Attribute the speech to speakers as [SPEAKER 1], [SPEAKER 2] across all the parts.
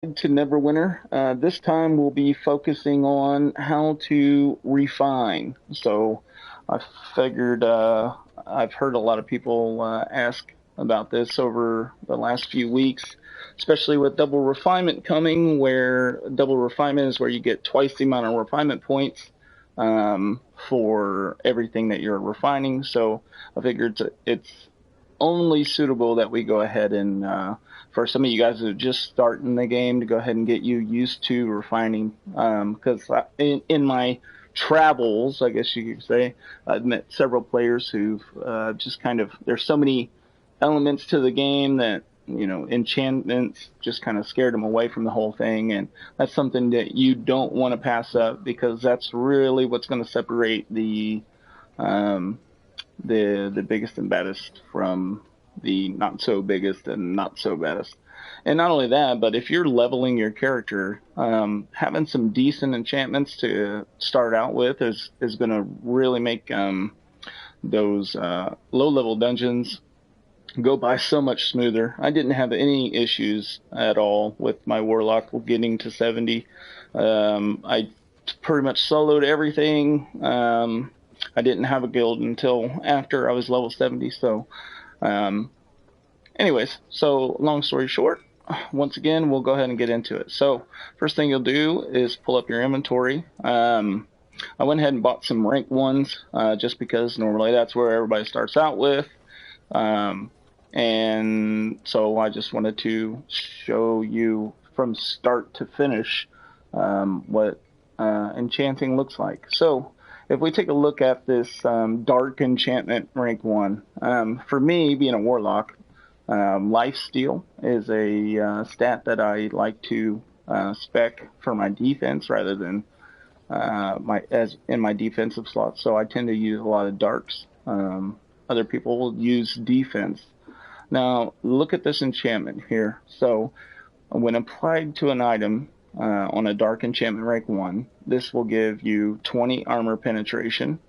[SPEAKER 1] To Neverwinter. This time we'll be focusing on how to refine. So I figured I've heard a lot of people ask about this over the last few weeks, especially with double refinement coming, where double refinement is where you get twice the amount of refinement points for everything that you're refining. So I figured it's only suitable that we go ahead and for some of you guys who are just starting the game to go ahead and get you used to refining. Because in my travels, I guess you could say, I've met several players who've just kind of, there's so many elements to the game that, enchantments just kind of scared them away from the whole thing. And that's something that you don't want to pass up because that's really what's going to separate um, the biggest and baddest from the not so biggest and not so baddest. And not only that, but if you're leveling your character, having some decent enchantments to start out with is going to really make those low level dungeons go by so much smoother. I didn't have any issues at all with my warlock getting to 70. I pretty much soloed everything. I didn't have a guild until after I was level 70. So, um, anyways, so long story short, once again, we'll go ahead and get into it. So, first thing you'll do is pull up your inventory. I went ahead and bought some rank ones just because normally that's where everybody starts out with. Um, and so I just wanted to show you from start to finish what enchanting looks like. So if we take a look at this dark enchantment rank 1, for me being a warlock, life steal is a stat that I like to spec for my defense rather than my as in my defensive slots. So I tend to use a lot of darks. Other people will use defense. Now look at this enchantment here. So when applied to an item on a dark enchantment rank 1, this will give you 20 armor penetration,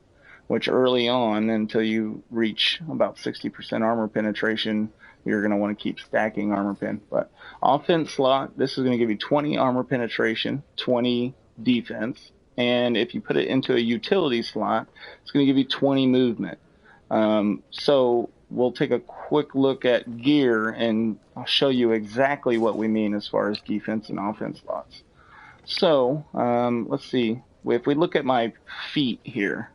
[SPEAKER 1] which early on, until you reach about 60% armor penetration, you're going to want to keep stacking armor pen. But offense slot, this is going to give you 20 armor penetration, 20 defense, and if you put it into a utility slot, it's going to give you 20 movement. So we'll take a quick look at gear and I'll show you exactly what we mean as far as defense and offense slots. So let's see. If we look at my feet here,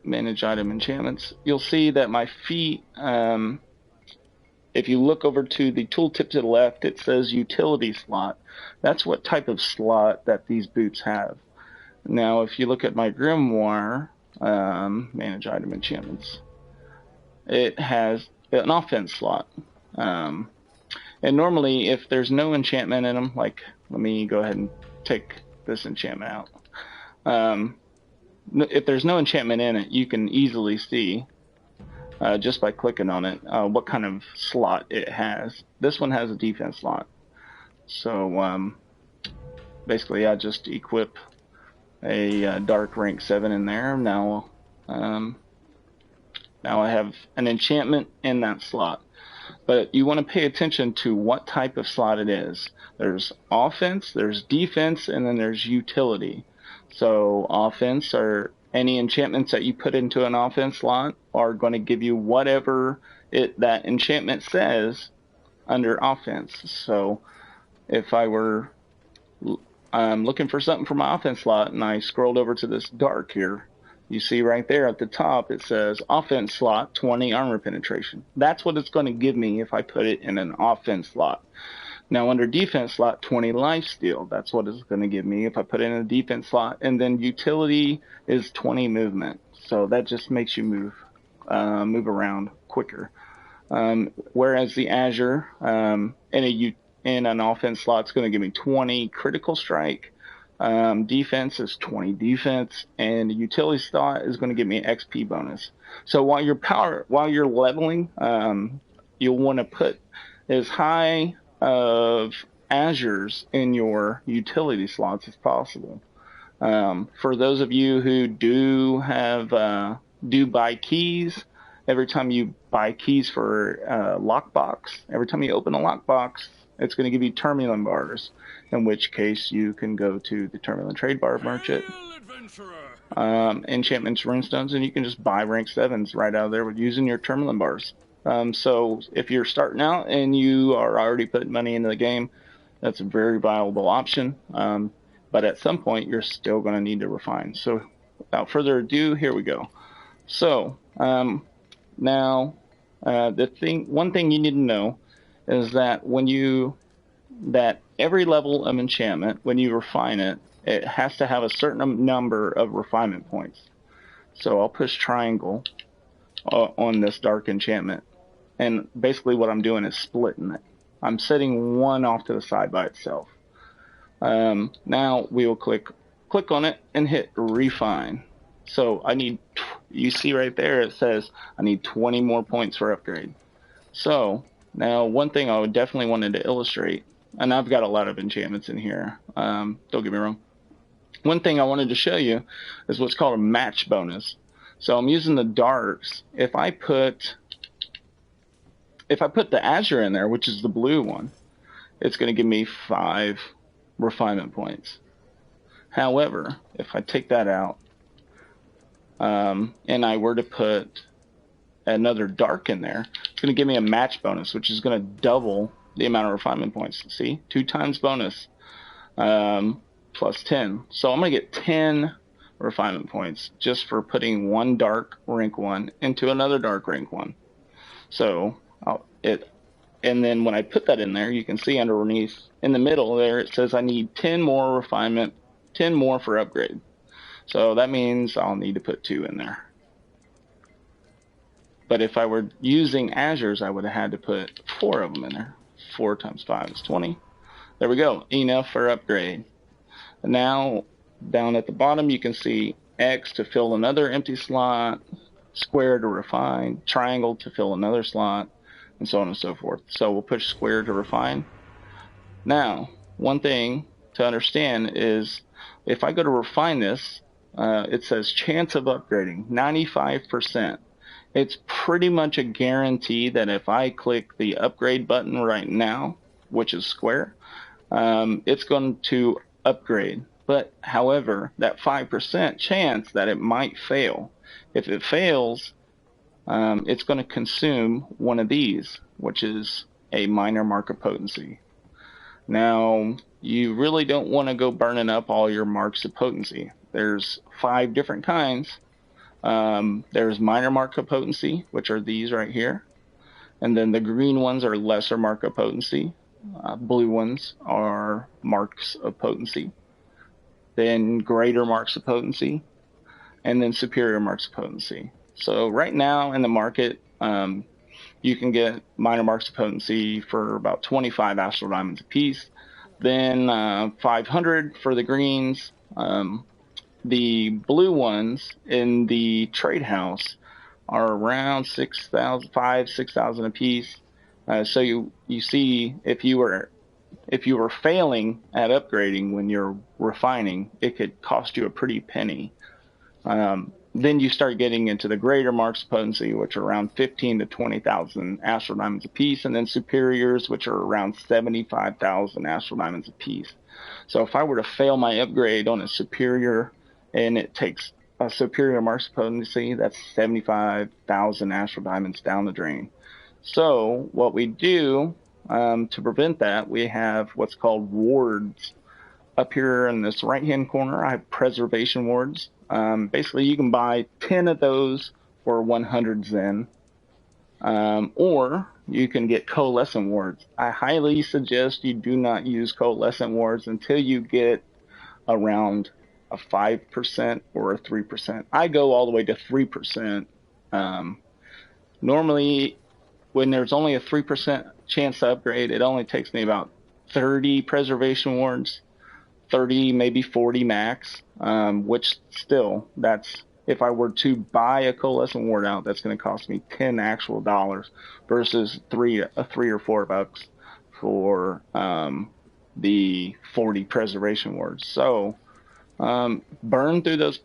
[SPEAKER 1] manage item enchantments, you'll see that my feet, if you look over to the tooltip to the left, it says utility slot. That's what type of slot that these boots have. Now, if you look at my grimoire, manage item enchantments, it has an offense slot. And normally, if there's no enchantment in them, like, let me go ahead and take this enchantment out. If there's no enchantment in it, you can easily see, just by clicking on it, what kind of slot it has. This one has a defense slot. So, basically, I just equip a dark rank 7 in there. Now I have an enchantment in that slot. But you want to pay attention to what type of slot it is. There's offense, there's defense, and then there's utility. So offense are any enchantments that you put into an offense slot are going to give you whatever that enchantment says under offense. So if I were looking for something for my offense slot and I scrolled over to this dark here, you see right there at the top it says offense slot 20 armor penetration. That's what it's going to give me if I put it in an offense slot. Now under defense slot 20 life steal. That's what it's going to give me if I put it in a defense slot. And then utility is 20 movement. So that just makes you move around quicker. Whereas the Azure in an offense slot is going to give me 20 critical strike. Defense is 20 defense, and the utility slot is going to give me an XP bonus. So while you're leveling, you'll want to put as high of Azures in your utility slots as possible. For those of you who do buy keys, every time you buy keys for a lockbox, every time you open a lockbox, it's going to give you Terminal bars, in which case you can go to the Terminal Trade Bar Merchant, Enchantments, Runestones, and you can just buy rank 7s right out of there with using your Terminal bars. So if you're starting out and you are already putting money into the game, that's a very viable option. But at some point, you're still going to need to refine. So without further ado, here we go. So now, one thing you need to know is that every level of enchantment, when you refine it, it has to have a certain number of refinement points. So I'll push triangle on this dark enchantment, and basically what I'm doing is splitting it. I'm setting one off to the side by itself. Now we will click on it and hit refine. So you see right there it says I need 20 more points for upgrade. So now one thing I would definitely wanted to illustrate, and I've got a lot of enchantments in here, don't get me wrong. One thing I wanted to show you is what's called a match bonus. So I'm using the darks. If I put the azure in there, which is the blue one, it's going to give me 5 refinement points. However, if I take that out, and I were to put another dark in there, it's going to give me a match bonus, which is going to double the amount of refinement points. See, 2 times bonus, plus 10. So I'm going to get 10 refinement points just for putting one dark rank 1 into another dark rank 1. So and then when I put that in there, you can see underneath in the middle there, it says I need 10 more refinement, 10 more for upgrade. So that means I'll need to put 2 in there. But if I were using azures, I would have had to put 4 of them in there. 4 times 5 is 20. There we go. Enough for upgrade. And now down at the bottom, you can see X to fill another empty slot, square to refine, triangle to fill another slot, and so on and so forth. So we'll push square to refine. Now, one thing to understand is if I go to refine this, it says chance of upgrading, 95%. It's pretty much a guarantee that if I click the upgrade button right now, which is square, it's going to upgrade. But however, that 5% chance that it might fail. If it fails, it's going to consume one of these, which is a minor mark of potency. Now, you really don't want to go burning up all your marks of potency. There's 5 different kinds. There's minor mark of potency, which are these right here. And then the green ones are lesser mark of potency. Blue ones are marks of potency. Then greater marks of potency. And then superior marks of potency. So right now in the market, you can get minor marks of potency for about 25 astral diamonds a piece. Then 500 for the greens. The blue ones in the trade house are around 6,000 a piece. So you see, if you were failing at upgrading when you're refining, it could cost you a pretty penny. Then you start getting into the greater marks of potency, which are around 15 to 20,000 astral diamonds a piece, and then superiors, which are around 75,000 astral diamonds a piece. So if I were to fail my upgrade on a superior, and it takes a superior marks of potency, that's 75,000 astral diamonds down the drain. So what we do to prevent that, we have what's called wards. Up here in this right-hand corner, I have preservation wards. Basically, you can buy 10 of those for 100 Zen. Or you can get coalescent wards. I highly suggest you do not use coalescent wards until you get around a 5% or a 3%. I go all the way to 3%. Normally, when there's only a 3% chance to upgrade, it only takes me about 30 preservation wards. 30, maybe 40 max, which still, that's, if I were to buy a coalescent ward out, that's going to cost me 10 actual dollars versus three or $4 for the 40 preservation wards. So burn through those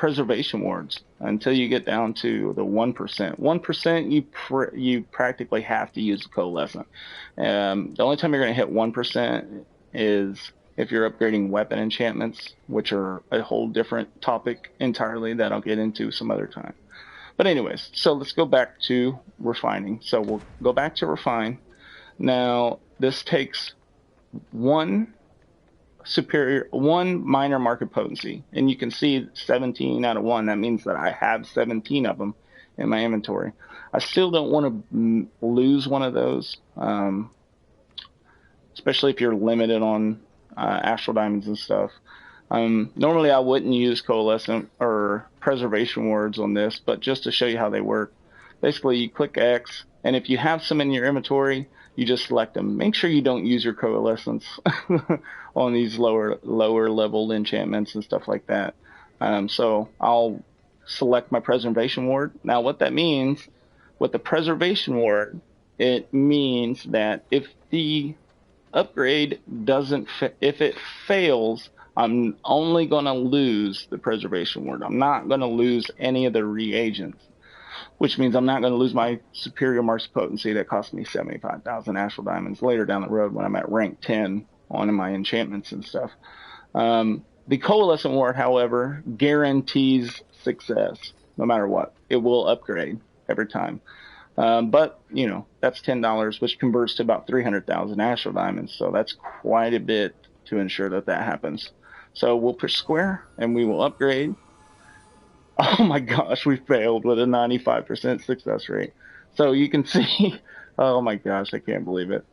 [SPEAKER 1] preservation wards until you get down to the 1%. 1%, you practically have to use the coalescent. The only time you're going to hit 1% is if you're upgrading weapon enchantments, which are a whole different topic entirely that I'll get into some other time. But anyways, so let's go back to refining. So we'll go back to refine. Now, this takes one minor market potency, and you can see 17 out of 1. That means that I have 17 of them in my inventory. I still don't want to lose one of those, especially if you're limited on astral diamonds and stuff. Normally I wouldn't use coalescent or preservation wards on this, but just to show you how they work, basically you click X, and if you have some in your inventory, you just select them. Make sure you don't use your coalescence on these lower level enchantments and stuff like that. So I'll select my preservation ward. Now what that means with the preservation ward, it means that if the upgrade if it fails, I'm only going to lose the preservation ward. I'm not going to lose any of the reagents, which means I'm not going to lose my superior marks potency that cost me 75,000 astral diamonds later down the road when I'm at rank 10 on my enchantments and stuff. The coalescent ward, however, guarantees success no matter what. It will upgrade every time. But, you know, that's $10, which converts to about 300,000 astral diamonds. So that's quite a bit to ensure that that happens. So we'll push square and we will upgrade. Oh my gosh, we failed with a 95% success rate. So you can see, oh my gosh, I can't believe it.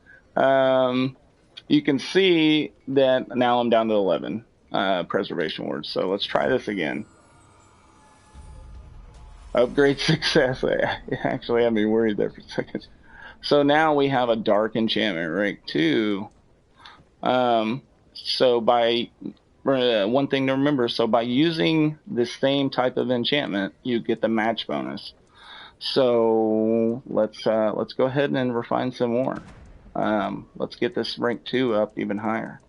[SPEAKER 1] You can see that now I'm down to 11 preservation wards. So let's try this again. Upgrade success. It actually had me worried there for a second. So now we have a dark enchantment rank 2. So by one thing to remember, so by using the same type of enchantment, you get the match bonus. So let's go ahead and refine some more. Let's get this rank 2 up even higher.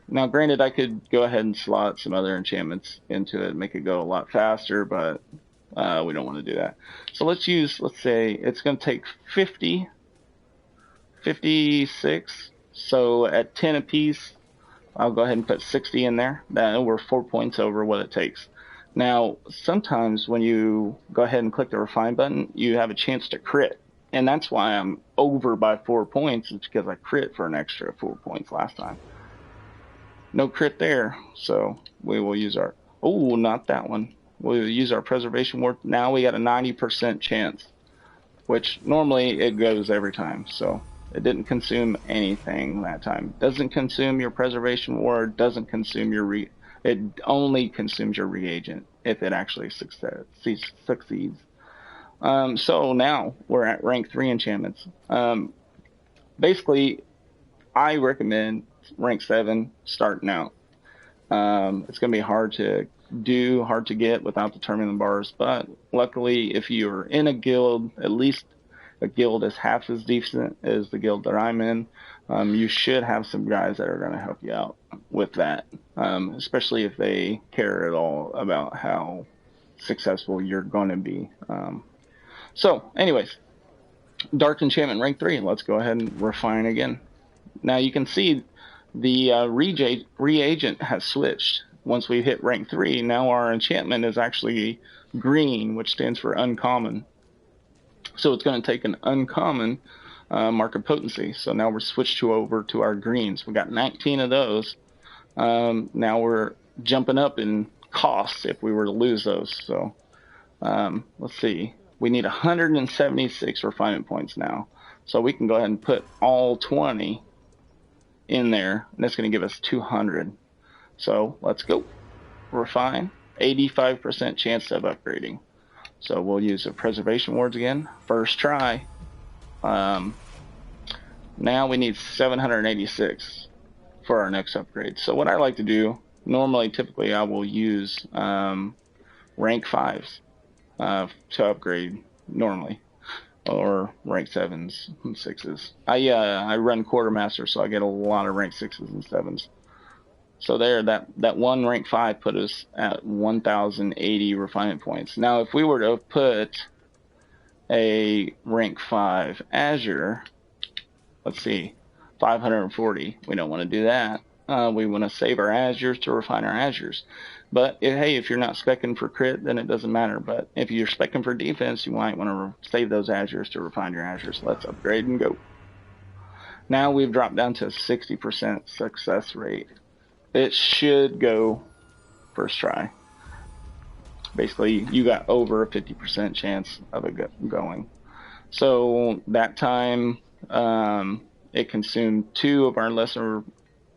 [SPEAKER 1] Now, granted, I could go ahead and slot some other enchantments into it, make it go a lot faster, but we don't want to do that. So let's say it's going to take 56. So at 10 apiece, I'll go ahead and put 60 in there. We're 4 points over what it takes. Now, sometimes when you go ahead and click the refine button, you have a chance to crit. And that's why I'm over by 4 points. It's because I crit for an extra 4 points last time. No crit there. So we will use our... Oh, not that one. We'll use our preservation ward. Now we got a 90% chance, which normally it goes every time. So it didn't consume anything that time. Doesn't consume your preservation ward. Doesn't consume your it only consumes your reagent if it actually succeeds. So now we're at rank 3 enchantments. Basically, I recommend rank 7 starting out. It's going to be hard to get without the tournament bars, but luckily if you're in a guild, at least a guild is half as decent as the guild that I'm in, you should have some guys that are going to help you out with that, especially if they care at all about how successful you're going to be. So anyways, dark enchantment rank 3. Let's go ahead and refine again. Now you can see the reagent has switched. Once we hit rank 3, now our enchantment is actually green, which stands for uncommon. So it's going to take an uncommon mark of potency. So now we're switched over to our greens. We got 19 of those. Now we're jumping up in costs if we were to lose those. So let's see. We need 176 refinement points now. So we can go ahead and put all 20 in there, and that's going to give us 200. So let's go. Refine. 85% chance of upgrading. So we'll use the preservation wards again. First try. Now we need 786 for our next upgrade. So what I like to do, typically I will use rank 5s to upgrade normally, or rank 7s and 6s. I run quartermaster, so I get a lot of rank 6s and 7s. So there, that one rank 5 put us at 1,080 refinement points. Now, if we were to put a rank 5 Azure, let's see, 540. We don't want to do that. We want to save our Azures to refine our Azures. But hey, if you're not specking for crit, then it doesn't matter. But if you're specking for defense, you might want to save those Azures to refine your Azures. Let's upgrade and go. Now we've dropped down to a 60% success rate. It should go first try. Basically, you got over a 50% chance of it going. So that time, it consumed 2 of our lesser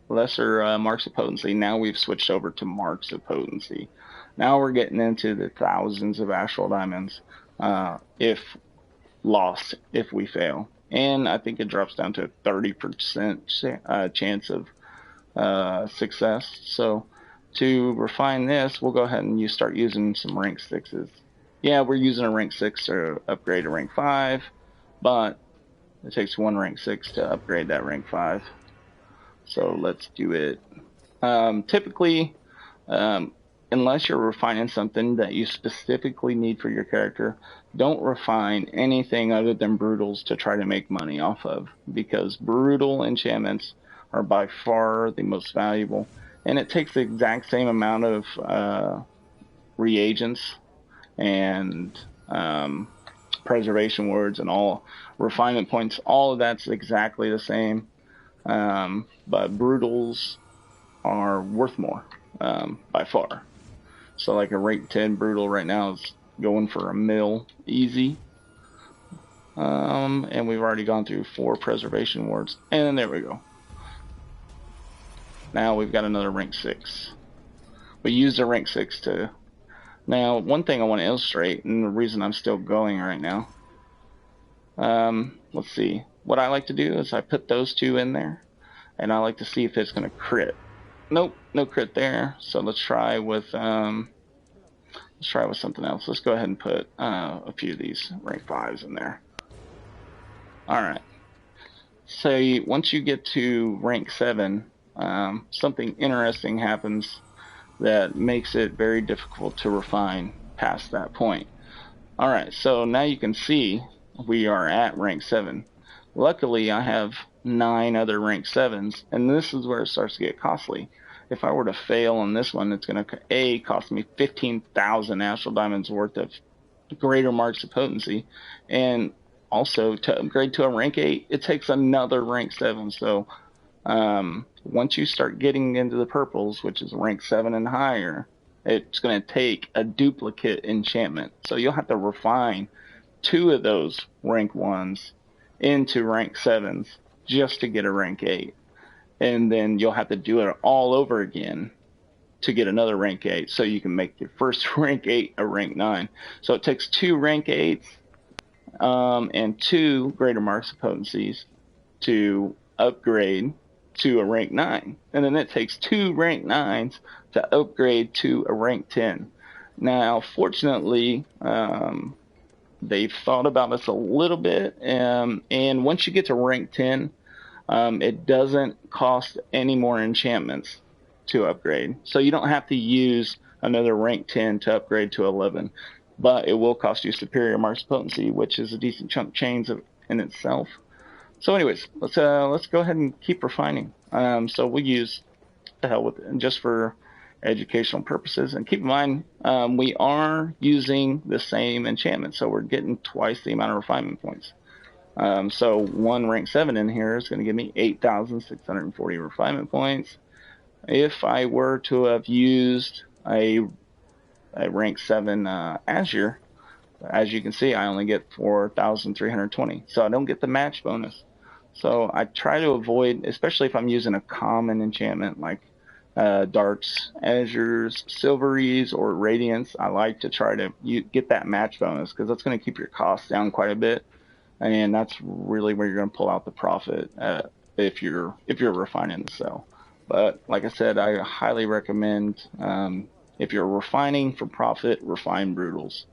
[SPEAKER 1] marks of potency. Now we've switched over to marks of potency. Now we're getting into the thousands of astral diamonds if we fail. And I think it drops down to a 30% chance of success. So to refine this, we'll go ahead and start using some rank 6s. Yeah, we're using a rank 6 to upgrade to rank 5, but it takes 1 rank 6 to upgrade that rank 5. So let's do it. Typically, unless you're refining something that you specifically need for your character, don't refine anything other than brutals to try to make money off of, because brutal enchantments are by far the most valuable, and it takes the exact same amount of reagents and preservation words and all refinement points. All of that's exactly the same, but brutals are worth more by far. So like a rank 10 brutal right now is going for $1 mil easy, and we've already gone through 4 preservation words, and there we go. Now we've got another rank 6. We used a rank 6 to... Now, one thing I want to illustrate, and the reason I'm still going right now, let's see. What I like to do is I put those 2 in there, and I like to see if it's going to crit. Nope, no crit there. So let's try with something else. Let's go ahead and put a few of these rank 5s in there. All right. So once you get to rank 7, something interesting happens that makes it very difficult to refine past that point. Alright, so now you can see we are at rank 7. Luckily, I have 9 other rank 7s, and this is where it starts to get costly. If I were to fail on this one, it's going to cost me 15,000 astral diamonds worth of greater marks of potency, and also to upgrade to a rank 8, it takes another rank 7. So once you start getting into the purples, which is rank 7 and higher, it's going to take a duplicate enchantment. So you'll have to refine 2 of those rank 1s into rank 7s just to get a rank 8. And then you'll have to do it all over again to get another rank 8, so you can make your first rank 8 a rank 9. So it takes 2 rank 8s and 2 greater marks of potencies to upgrade to a rank 9, and then it takes 2 rank 9s to upgrade to a rank 10. Now, fortunately, they've thought about this a little bit, and once you get to rank 10, it doesn't cost any more enchantments to upgrade. So you don't have to use another rank 10 to upgrade to 11, but it will cost you superior marks of potency, which is a decent chunk of chains in itself. So anyways, let's go ahead and keep refining. So we'll use the hell with it, just for educational purposes. And keep in mind, we are using the same enchantment, so we're getting twice the amount of refinement points. So 1 rank 7 in here is going to give me 8,640 refinement points. If I were to have used a rank 7 Azure, as you can see, I only get 4,320, so I don't get the match bonus. So I try to avoid, especially if I'm using a common enchantment like darts, azures, silveries, or radiance, I like to try to get that match bonus, because that's going to keep your costs down quite a bit, and that's really where you're going to pull out the profit if you're refining the cell. But like I said, I highly recommend, if you're refining for profit, refine brutals.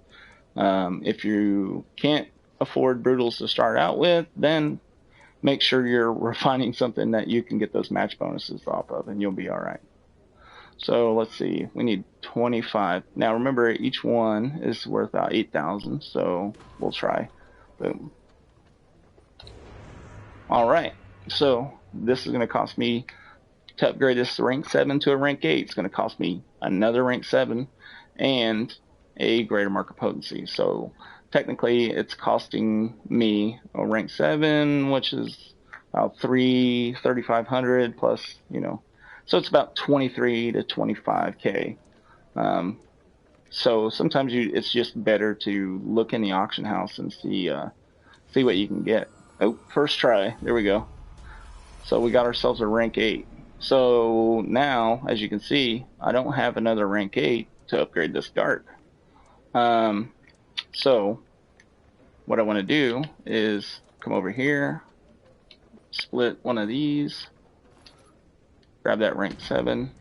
[SPEAKER 1] If you can't afford brutals to start out with, then make sure you're refining something that you can get those match bonuses off of, and you'll be all right. So let's see, we need 25. Now remember, each one is worth about 8,000, so we'll try. Boom. All right, so this is going to cost me, to upgrade this rank 7 to a rank 8, it's going to cost me another rank 7 and a greater mark of potency. So technically it's costing me a rank 7, which is about 3,500 plus, so it's about 23 to 25k. So sometimes it's just better to look in the auction house and see what you can get. Oh, first try. There we go. So we got ourselves a rank 8. So now, as you can see, I don't have another rank 8 to upgrade this dart. So what I want to do is come over here, split one of these, grab that rank 7,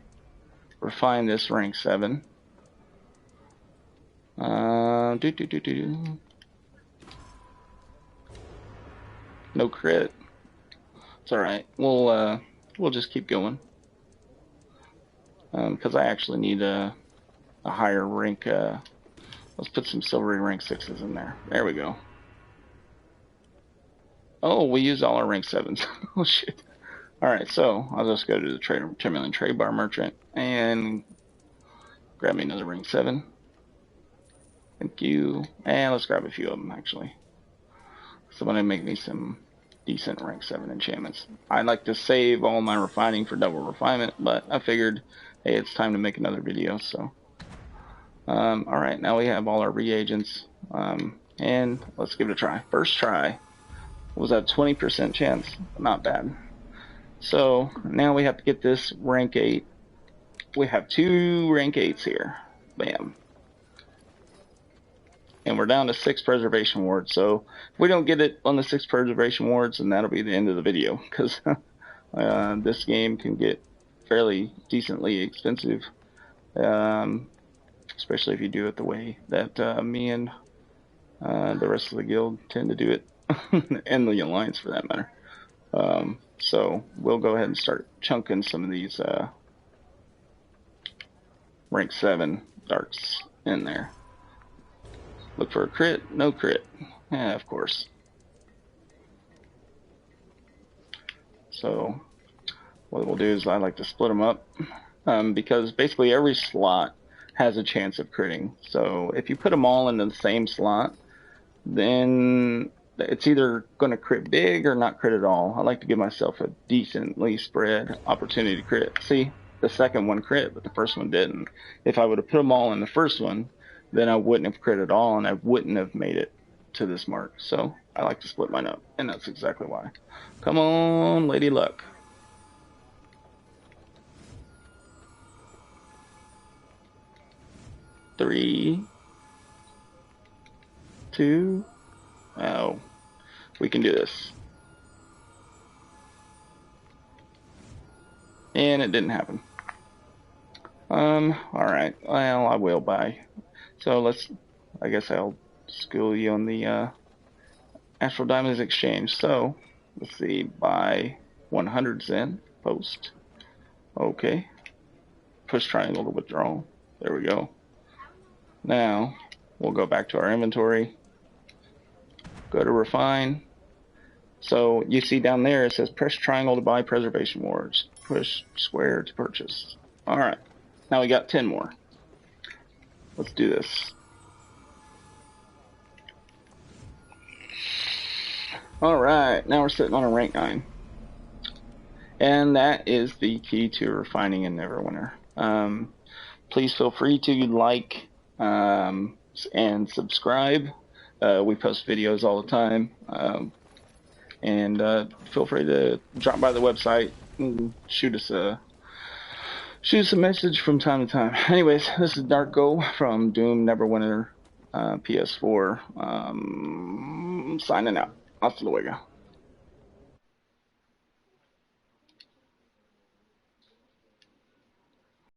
[SPEAKER 1] refine this rank 7. No crit. It's alright. We'll just keep going. Because I actually need a higher rank. Let's put some silvery rank 6s in there. There we go. Oh, we used all our rank 7s. Oh shit. Alright, so I'll just go to the 10 million trade bar merchant and grab me another rank 7. Thank you. And let's grab a few of them actually. Somebody make me some decent rank 7 enchantments. I like to save all my refining for double refinement, but I figured, hey, it's time to make another video. So alright, now we have all our reagents, and let's give it a try. First try was a 20% chance. Not bad. So now we have to get this rank 8. We have 2 rank 8s here. Bam. And we're down to 6 preservation wards. So if we don't get it on the 6 preservation wards, then that'll be the end of the video, because this game can get fairly decently expensive, especially if you do it the way that me and the rest of the guild tend to do it, and the alliance for that matter. So we'll go ahead and start chunking some of these rank 7 darts in there. Look for a crit, no crit. Yeah, of course. So what we'll do is I like to split them up, because basically every slot has a chance of critting. So if you put them all into the same slot, then it's either going to crit big or not crit at all. I like to give myself a decently spread opportunity to crit. See, the second one crit, but the first one didn't. If I would have put them all in the first one, then I wouldn't have crit at all, and I wouldn't have made it to this mark. So I like to split mine up, and that's exactly why. Come on, Lady Luck. Three, 2. Oh, we can do this. And it didn't happen. Alright, well, I will buy. So I guess I'll school you on the Astral Diamonds exchange. So let's see, buy 100 Zen, post. Okay. Push triangle to withdraw. There we go. Now we'll go back to our inventory. Go to refine. So you see down there it says press triangle to buy preservation wards. Push square to purchase. Alright. Now we got 10 more. Let's do this. Alright, now we're sitting on a rank 9. And that is the key to refining in Neverwinter. Please feel free to like and subscribe. We post videos all the time. And feel free to drop by the website and shoot us a message from time to time. Anyways, this is Dark Go from Doom Neverwinter PS4, signing out. Hasta luego.